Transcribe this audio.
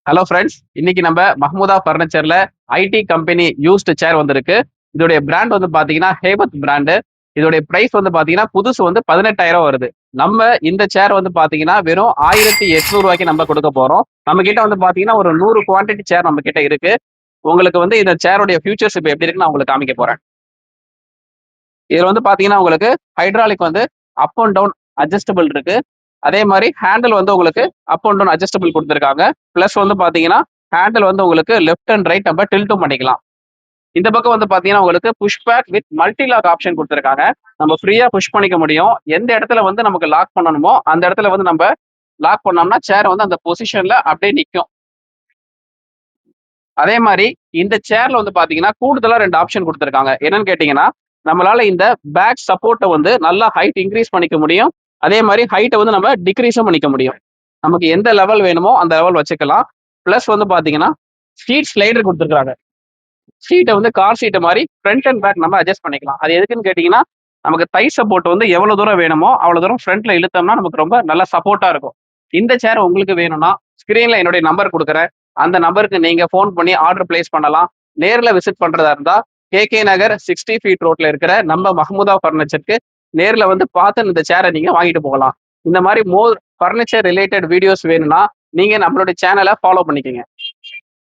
Hello friends, இன்னைக்கு நம்ம Mahmooda ஃபர்னிச்சர்ல IT company used சேர் வந்திருக்கு. இதோடைய பிராண்ட் வந்து பாத்தீங்கன்னா ஹேபத் பிராண்டு. இதோடைய பிரைஸ் வந்து பாத்தீங்கன்னா புதுசு வந்து 18,000 வருது. நம்ம இந்த சேர் வந்து பாத்தீங்கன்னா வெறும் 1800 ரூபாய்க்கு நம்ம கொடுக்க போறோம். நம்ம கிட்ட வந்து பாத்தீங்கன்னா ஒரு 100 குவான்டிட்டி சேர் நம்ம கிட்ட இருக்கு. உங்களுக்கு வந்து இந்த சேருடைய ஃபியூச்சர்ஸ் இப்போ எப்படி இருக்குன்னு நான் உங்களுக்கு காமிக்க போறேன். இதுல வந்து பாத்தீங்கன்னா உங்களுக்கு ஹைட்ராலிக் வந்து அப் அண்ட் டவுன் அட்ஜஸ்டபிள் இருக்கு. அதே மாதிரி ஹேண்டில் வந்து உங்களுக்கு அப் அண்ட் டவுன் அட்ஜஸ்டபிள் கொடுத்துருக்காங்க. பிளஸ் வந்து பாத்தீங்கன்னா ஹேண்டில் வந்து உங்களுக்கு லெஃப்ட் அண்ட் ரைட் நம்ம டில்ட்டும் பண்ணிக்கலாம். இந்த பக்கம் வந்து பாத்தீங்கன்னா உங்களுக்கு push back with multi lock option கொடுத்துருக்காங்க. நம்ம ஃப்ரீயா புஷ் பண்ணிக்க முடியும். எந்த இடத்துல வந்து நமக்கு லாக் பண்ணணுமோ அந்த இடத்துல வந்து நம்ம லாக் பண்ணோம்னா சேர் வந்து அந்த பொசிஷன்ல அப்படியே நிற்கும். அதே மாதிரி இந்த சேர்ல வந்து பாத்தீங்கன்னா கூடுதலா 2 ஆப்ஷன் கொடுத்துருக்காங்க. என்னன்னு கேட்டீங்கன்னா நம்மளால இந்த பேக் சப்போர்ட்டை வந்து நல்லா ஹைட் இன்க்ரீஸ் பண்ணிக்க முடியும். அதே மாதிரி ஹைட்டை வந்து நம்ம டிக்ரீஸும் பண்ணிக்க முடியும். நமக்கு எந்த லெவல் வேணுமோ அந்த லெவல் வச்சுக்கலாம். பிளஸ் வந்து பாத்தீங்கன்னா சீட் ஸ்லைடர் கொடுத்துருக்காங்க. சீட்டை வந்து கார் சீட்டை மாதிரி ஃப்ரண்ட் அண்ட் பேக் நம்ம அட்ஜஸ்ட் பண்ணிக்கலாம். அது எதுக்குன்னு கேட்டீங்கன்னா நமக்கு தை சப்போர்ட் வந்து எவ்வளவு தூரம் வேணுமோ அவ்வளவு தூரம் ஃப்ரண்ட்ல இழுத்தோம்னா நமக்கு ரொம்ப நல்ல சப்போர்ட்டா இருக்கும். இந்த சேர் உங்களுக்கு வேணும்னா ஸ்கிரீன்ல என்னுடைய நம்பர் கொடுக்குறேன். அந்த நம்பருக்கு நீங்க ஃபோன் பண்ணி ஆர்டர் பிளேஸ் பண்ணலாம். நேர்ல விசிட் பண்றதா இருந்தா கே நகர் 60 ஃபீட் ரோட்ல இருக்கிற நம்ம மஹ்மூதா ஃபர்னிச்சருக்கு நேர்ல வந்து பார்த்து இந்த சேரை நீங்க வாங்கிட்டு போகலாம். இந்த மாதிரி மோர் ஃபர்னிச்சர் ரிலேட்டட் வீடியோஸ் வேணும்னா நீங்க நம்மளுடைய சேனலை ஃபாலோ பண்ணிக்கங்க.